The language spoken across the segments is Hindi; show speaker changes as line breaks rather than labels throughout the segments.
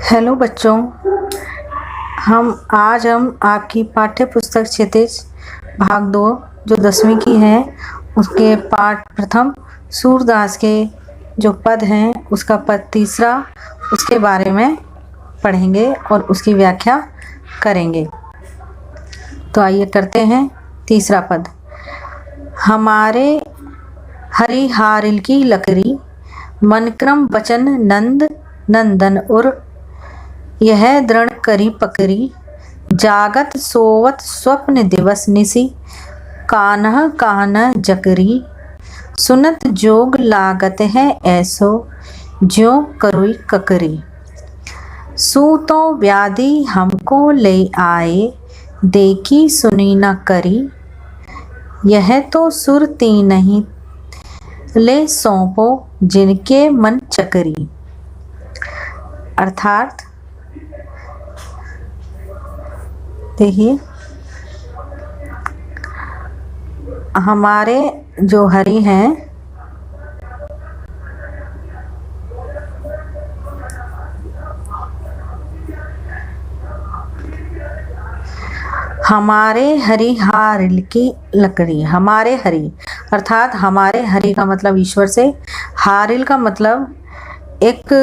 हेलो बच्चों, हम आपकी पाठ्य पुस्तक क्षितिज भाग 2 जो 10वीं की है उसके पाठ प्रथम सूरदास के जो पद हैं उसका पद तीसरा उसके बारे में पढ़ेंगे और उसकी व्याख्या करेंगे। तो आइए करते हैं। तीसरा पद। हमारे हरिहारिल की लकड़ी मनक्रम बचन नंद नंदन उर, यह दृढ़ करी पकड़ी जागत सोवत स्वप्न दिवस निसी, कान्ह कान्ह जकरी सुनत जोग लागत है ऐसो, ज्यों करुई ककरी। सूतो व्याधि हमको ले आए, देखी सुनी न करी, यह तो सुरती नहीं ले सौंपो जिनके मन चकरी। अर्थात देखिए, हमारे जो हरि हैं हमारे हरिहारिल की लकड़ी, हमारे हरि अर्थात हमारे हरि का मतलब ईश्वर से, हारिल का मतलब एक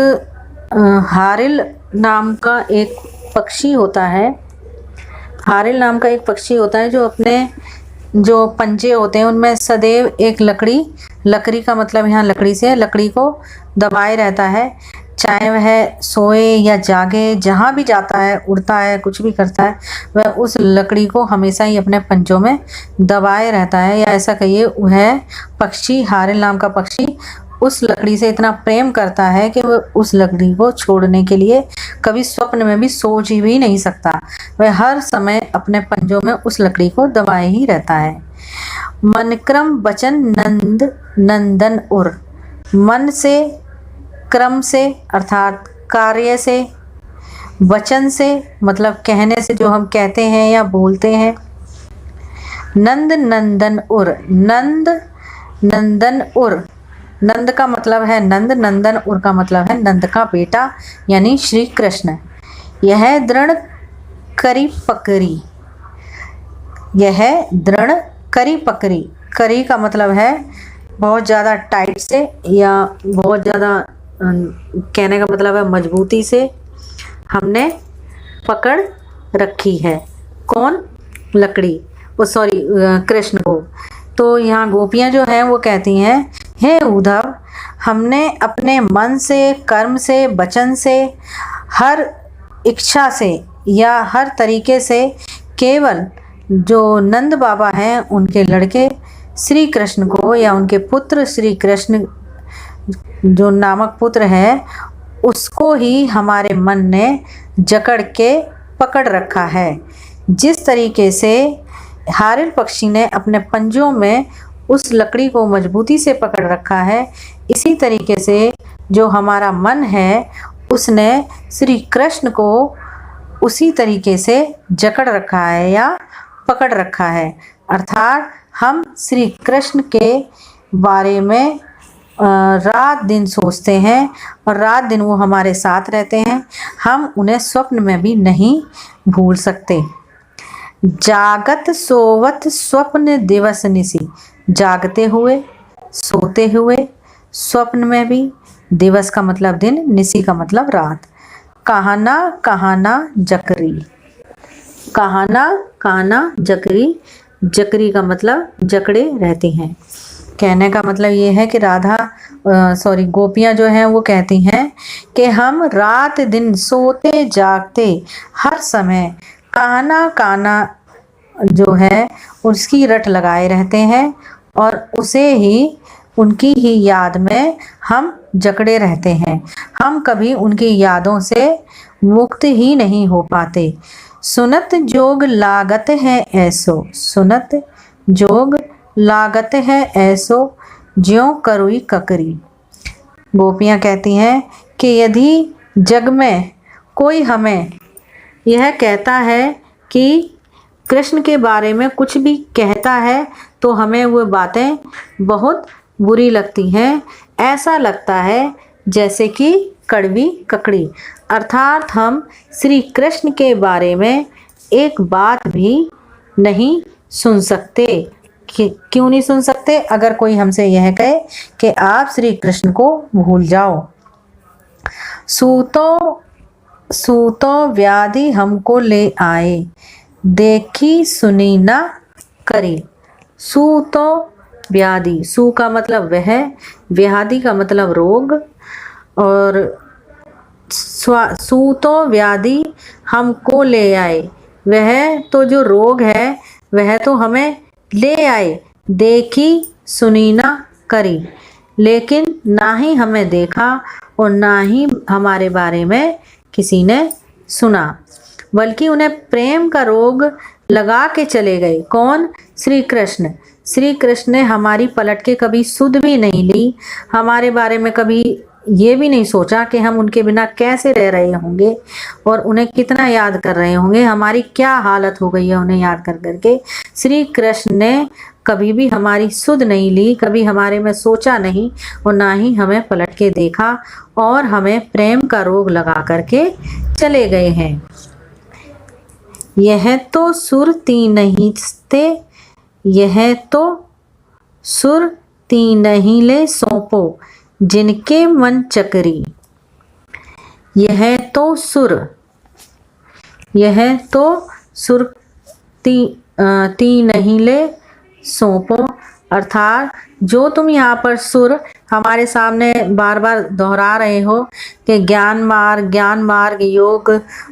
हारिल नाम का एक पक्षी होता है। हारिल नाम का एक पक्षी होता है जो अपने जो पंजे होते हैं उनमें सदैव एक लकड़ी का मतलब यहाँ लकड़ी से लकड़ी को दबाए रहता है। चाहे वह सोए या जागे, जहाँ भी जाता है, उड़ता है, कुछ भी करता है, वह उस लकड़ी को हमेशा ही अपने पंजों में दबाए रहता है। या ऐसा कहिए, वह पक्षी, हारिल नाम का पक्षी उस लकड़ी से इतना प्रेम करता है कि वह उस लकड़ी को छोड़ने के लिए कभी स्वप्न में भी सोच ही भी नहीं सकता। वह हर समय अपने पंजों में उस लकड़ी को दबाए ही रहता है। मनक्रम वचन नंद नंदन उर, मन से, क्रम से अर्थात कार्य से, वचन से मतलब कहने से, जो हम कहते हैं या बोलते हैं। नंद नंदन उर, नंद नंदन उर, नंद का मतलब है नंद, नंदन उर का मतलब है नंद का बेटा यानी श्री कृष्ण। यह दृढ़ करी पकड़ी, यह दृढ़ करी पकड़ी, करी का मतलब है बहुत ज़्यादा टाइट से या बहुत ज़्यादा, कहने का मतलब है मजबूती से हमने पकड़ रखी है। कौन? लकड़ी, वो सॉरी कृष्ण को। तो यहाँ गोपियाँ जो हैं वो कहती हैं, हे उद्धव, हमने अपने मन से, कर्म से, वचन से, हर इच्छा से या हर तरीके से केवल जो नंद बाबा हैं उनके लड़के श्री कृष्ण को या उनके पुत्र श्री कृष्ण जो नामक पुत्र है उसको ही हमारे मन ने जकड़ के पकड़ रखा है। जिस तरीके से हारिल पक्षी ने अपने पंजों में उस लकड़ी को मजबूती से पकड़ रखा है, इसी तरीके से जो हमारा मन है उसने श्री कृष्ण को उसी तरीके से जकड़ रखा है या पकड़ रखा है। अर्थात हम श्री कृष्ण के बारे में रात दिन सोचते हैं और रात दिन वो हमारे साथ रहते हैं। हम उन्हें स्वप्न में भी नहीं भूल सकते। जागत सोवत स्वप्न दिवस निसी, जागते हुए, सोते हुए, स्वप्न में भी, दिवस का मतलब दिन, निसी का मतलब रात। कहाना कहाना जकरी, कहाना कहाना जकरी, जकरी का मतलब जकड़े रहती हैं। कहने का मतलब ये है कि गोपियाँ जो हैं वो कहती हैं कि हम रात दिन सोते जागते हर समय काना काना जो है उसकी रट लगाए रहते हैं और उसे ही, उनकी ही याद में हम जकड़े रहते हैं। हम कभी उनकी यादों से मुक्त ही नहीं हो पाते। सुनत जोग लागत है ऐसो, सुनत जोग लागत है ऐसो, ज्यों करुई ककरी। गोपियाँ कहती हैं कि यदि जग में कोई हमें यह कहता है कि कृष्ण के बारे में कुछ भी कहता है तो हमें वो बातें बहुत बुरी लगती हैं। ऐसा लगता है जैसे कि कड़वी ककड़ी, अर्थात हम श्री कृष्ण के बारे में एक बात भी नहीं सुन सकते। क्यों नहीं सुन सकते? अगर कोई हमसे यह कहे कि आप श्री कृष्ण को भूल जाओ। सूतो सूतो व्याधि हमको ले आए, देखी सुनी ना करी। सूतो व्याधि, सू का मतलब वह, व्याधि का मतलब रोग, और सूतो व्याधि हमको ले आए, वह तो जो रोग है वह तो हमें ले आए। देखी सुनी ना करी, लेकिन ना ही हमें देखा और ना ही हमारे बारे में किसी ने सुना, बल्कि उन्हें प्रेम का रोग लगा के चले गए। कौन? श्री कृष्ण। श्री कृष्ण ने हमारी पलट के कभी सुध भी नहीं ली, हमारे बारे में कभी ये भी नहीं सोचा कि हम उनके बिना कैसे रह रहे होंगे और उन्हें कितना याद कर रहे होंगे, हमारी क्या हालत हो गई है उन्हें याद कर करके। श्री कृष्ण ने कभी भी हमारी सुध नहीं ली, कभी हमारे में सोचा नहीं और ना ही हमें पलट के देखा और हमें प्रेम का रोग लगा करके चले गए हैं। यह तो सुरती नहीं थे, यह तो सुरती नहीं ले सौंपो, जिनके मन चकरी। यह तो सुर ती नहीं ले सौंपो, अर्थात जो तुम यहाँ पर सुर हमारे सामने बार बार दोहरा रहे हो कि ज्ञान मार्ग योग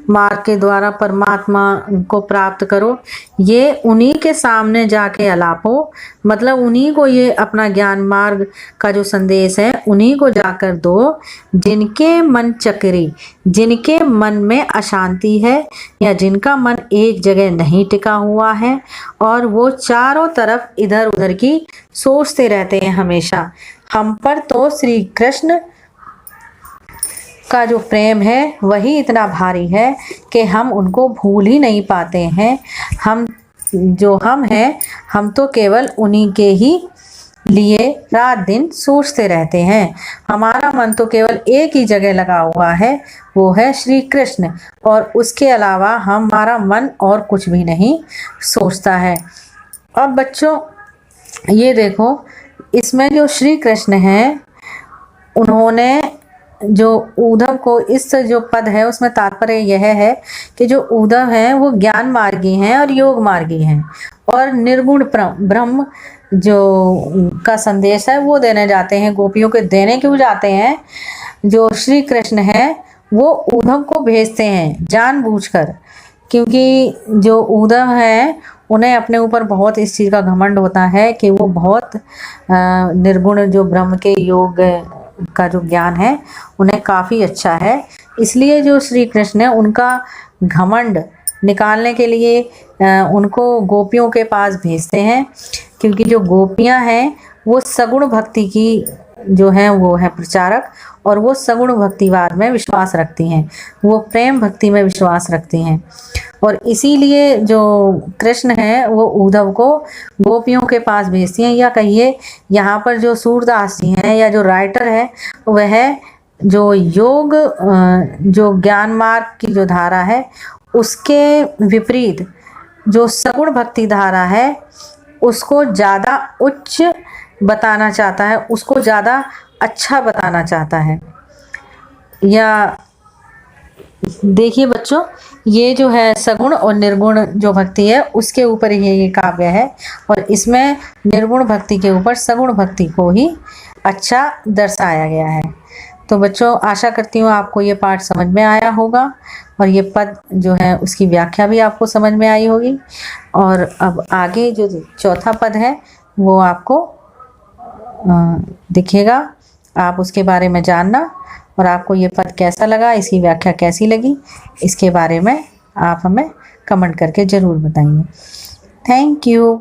मार्ग के द्वारा परमात्मा को प्राप्त करो, ये उन्हीं के सामने जाके अलापो। मतलब उन्हीं को ये अपना ज्ञान मार्ग का जो संदेश है उन्हीं को जाकर दो, जिनके मन चक्री, जिनके मन में अशांति है या जिनका मन एक जगह नहीं टिका हुआ है और वो चारों तरफ इधर उधर की सोचते रहते हैं हमेशा। हम पर तो श्री कृष्ण का जो प्रेम है वही इतना भारी है कि हम उनको भूल ही नहीं पाते हैं। हम हैं हम तो केवल उन्हीं के ही लिए रात दिन सोचते रहते हैं। हमारा मन तो केवल एक ही जगह लगा हुआ है, वो है श्री कृष्ण, और उसके अलावा हमारा मन और कुछ भी नहीं सोचता है। अब बच्चों ये देखो, इसमें जो श्री कृष्ण हैं उन्होंने जो उद्धव को, इस जो पद है उसमें तात्पर्य यह है कि जो उद्धव हैं वो ज्ञान मार्गी हैं और योग मार्गी हैं और निर्गुण ब्रह्म जो का संदेश है वो देने जाते हैं। गोपियों के देने क्यों जाते हैं? जो श्री कृष्ण है वो उद्धव को भेजते हैं जानबूझकर, क्योंकि जो उद्धव हैं उन्हें अपने ऊपर बहुत इस चीज़ का घमंड होता है कि वो बहुत निर्गुण जो ब्रह्म के योग का जो ज्ञान है उन्हें काफ़ी अच्छा है। इसलिए जो श्री कृष्ण है उनका घमंड निकालने के लिए उनको गोपियों के पास भेजते हैं, क्योंकि जो गोपियां हैं वो सगुण भक्ति की जो है वो है प्रचारक और वो सगुण भक्तिवाद में विश्वास रखती हैं, वो प्रेम भक्ति में विश्वास रखती हैं। और इसीलिए जो कृष्ण है वो उद्धव को गोपियों के पास भेजती हैं। या कहिए यहाँ पर जो सूरदास जी हैं या जो राइटर है वह जो योग जो ज्ञान मार्ग की जो धारा है उसके विपरीत जो सगुण भक्ति धारा है उसको ज़्यादा उच्च बताना चाहता है, उसको ज़्यादा अच्छा बताना चाहता है। या देखिए बच्चों, ये जो है सगुण और निर्गुण जो भक्ति है उसके ऊपर ही ये काव्य है और इसमें निर्गुण भक्ति के ऊपर सगुण भक्ति को ही अच्छा दर्शाया गया है। तो बच्चों आशा करती हूँ आपको ये पाठ समझ में आया होगा और ये पद जो है उसकी व्याख्या भी आपको समझ में आई होगी। और अब आगे जो चौथा पद है वो आपको दिखेगा, आप उसके बारे में जानना और आपको ये पद कैसा लगा, इसकी व्याख्या कैसी लगी, इसके बारे में आप हमें कमेंट करके ज़रूर बताइए। Thank you.